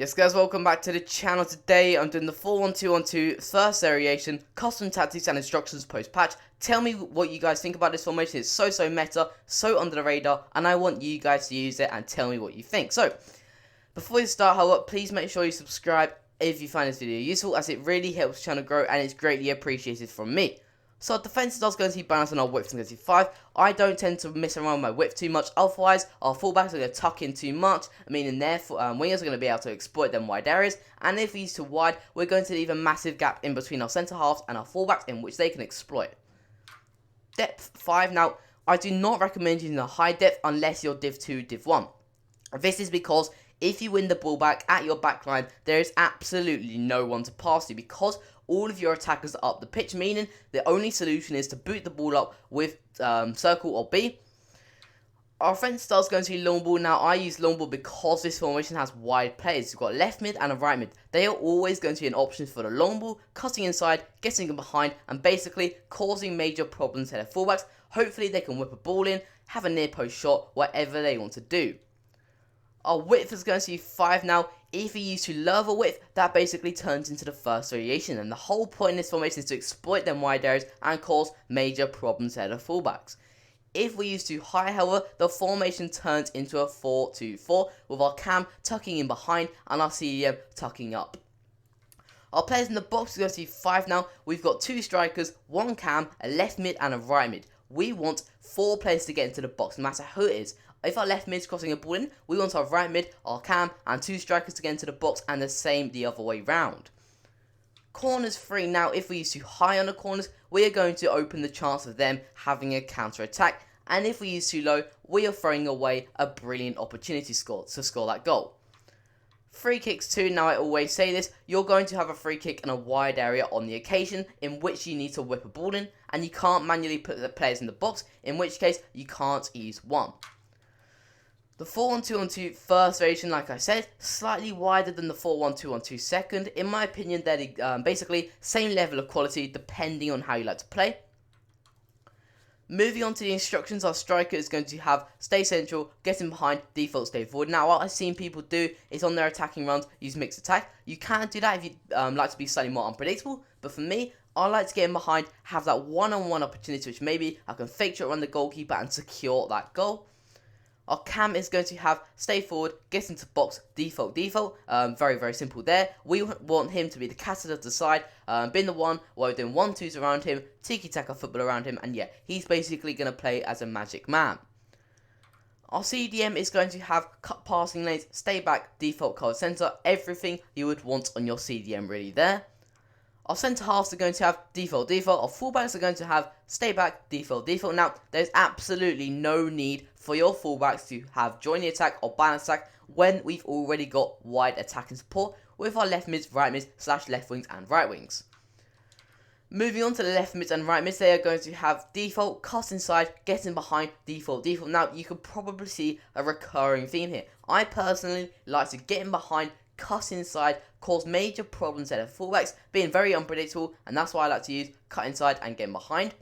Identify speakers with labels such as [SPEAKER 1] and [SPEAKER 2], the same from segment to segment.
[SPEAKER 1] Yes guys, welcome back to the channel. Today I'm doing the 4-1-2-1-2 first variation, custom tactics and instructions post patch. Tell me what you guys think about this formation. It's so meta, so under the radar, and I want you guys to use it and tell me what you think. So, before you start, however, please make sure you subscribe if you find this video useful, as it really helps the channel grow and it's greatly appreciated from me. So our defenses are going to be balanced on our width going to be 5. I don't tend to mess around with my width too much, otherwise our fullbacks are going to tuck in too much, meaning their wingers are going to be able to exploit them wide areas, and if we use too wide, we're going to leave a massive gap in between our centre halves and our fullbacks in which they can exploit. Depth 5. Now, I do not recommend using a high depth unless you're Div 2, Div 1. This is because if you win the ball back at your backline, there is absolutely no one to pass to because all of your attackers are up the pitch, meaning the only solution is to boot the ball up with circle or B. Our offense style is going to be long ball. Now, I use long ball because this formation has wide players. You've got a left mid and a right mid. They are always going to be an option for the long ball, cutting inside, getting them behind, and basically causing major problems to their fullbacks. Hopefully, they can whip a ball in, have a near post shot, whatever they want to do. Our width is going to be 5 now. If we use too low of a width, that basically turns into the first variation, and the whole point in this formation is to exploit them wide areas and cause major problems to the fullbacks. If we use too high, however, the formation turns into a 4-2-4 with our cam tucking in behind and our CDM tucking up. Our players in the box is going to be 5 now. We've got 2 strikers, 1 cam, a left mid and a right mid. We want 4 players to get into the box, no matter who it is. If our left mid is crossing a ball in, we want our right mid, our cam, and 2 strikers to get into the box, and the same the other way round. Corners 3. Now, if we use too high on the corners, we are going to open the chance of them having a counter attack, and if we use too low, we are throwing away a brilliant opportunity to score that goal. Free kicks 2. Now, I always say this, you're going to have a free kick in a wide area on the occasion in which you need to whip a ball in, and you can't manually put the players in the box, in which case you can't use one. The 4-1-2-1-2 first variation, like I said, slightly wider than the 4-1-2-1-2 second. In my opinion, they're basically same level of quality depending on how you like to play. Moving on to the instructions, our striker is going to have stay central, get in behind, default stay forward. Now, what I've seen people do is on their attacking runs, use mixed attack. You can do that if you like to be slightly more unpredictable, but for me, I like to get in behind, have that one-on-one opportunity, which maybe I can fake shot run the goalkeeper and secure that goal. Our cam is going to have stay forward, get into box, default. Very simple there. We want him to be the captain of the side, being the one while we're doing 1-2s around him, tiki-taka football around him, and yeah, he's basically going to play as a magic man. Our CDM is going to have cut passing lanes, stay back, default cover centre, everything you would want on your CDM really there. Our centre halves are going to have default. Our fullbacks are going to have stay back, default. Now, there's absolutely no need for your fullbacks to have join the attack or balance attack when we've already got wide attacking support with our left mids, right mids, / left wings and right wings. Moving on to the left mids and right mids, they are going to have default, cut inside, get in behind, default. Now, you can probably see a recurring theme here. I personally like to get in behind, cut inside, cause major problems at the fullbacks, being very unpredictable, and that's why I like to use cut inside and get behind.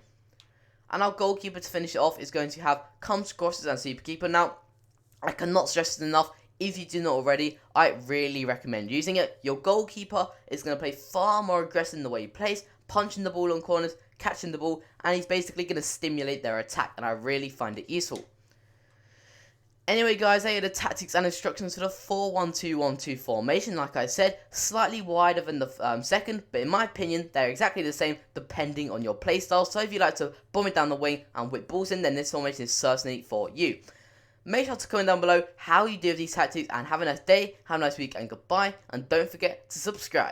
[SPEAKER 1] And our goalkeeper to finish it off is going to have comes, crosses and super keeper. Now, I cannot stress it enough, if you do not already, I really recommend using it. Your goalkeeper is going to play far more aggressive in the way he plays, punching the ball on corners, catching the ball, and he's basically going to stimulate their attack, and I really find it useful. Anyway guys, they are the tactics and instructions for the 4-1-2-1-2 formation. Like I said, slightly wider than the second, but in my opinion, they're exactly the same depending on your playstyle. So if you like to bomb it down the wing and whip balls in, then this formation is certainly for you. Make sure to comment down below how you do with these tactics, and have a nice day, have a nice week, and goodbye. And don't forget to subscribe.